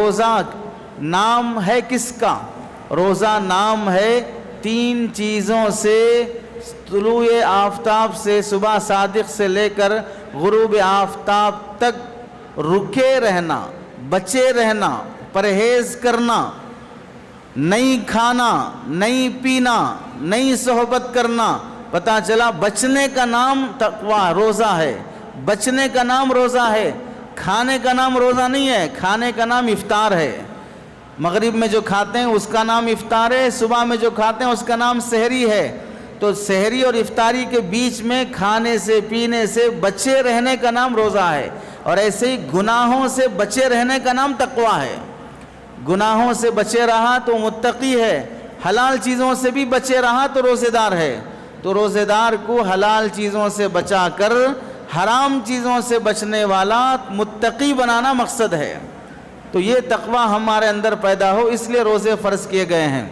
روزہ نام ہے کس کا؟ روزہ نام ہے 3 چیزوں سے، طلوع آفتاب سے، صبح صادق سے لے کر غروب آفتاب تک رکے رہنا، بچے رہنا، پرہیز کرنا، نہیں کھانا، نہیں پینا، نہیں صحبت کرنا۔ پتہ چلا بچنے کا نام تقوی روزہ ہے، بچنے کا نام روزہ ہے۔ کھانے کا نام روزہ نہیں ہے، کھانے کا نام افطار ہے۔ مغرب میں جو کھاتے ہیں اس کا نام افطار ہے، صبح میں جو کھاتے ہیں اس کا نام سحری ہے۔ تو سحری اور افطاری کے بیچ میں کھانے سے پینے سے بچے رہنے کا نام روزہ ہے، اور ایسے ہی گناہوں سے بچے رہنے کا نام تقوی ہے۔ گناہوں سے بچے رہا تو متقی ہے، حلال چیزوں سے بھی بچے رہا تو روزے دار ہے۔ تو روزے دار کو حلال چیزوں سے بچا کر حرام چیزوں سے بچنے والا متقی بنانا مقصد ہے۔ تو یہ تقوی ہمارے اندر پیدا ہو، اس لیے روزے فرض کیے گئے ہیں۔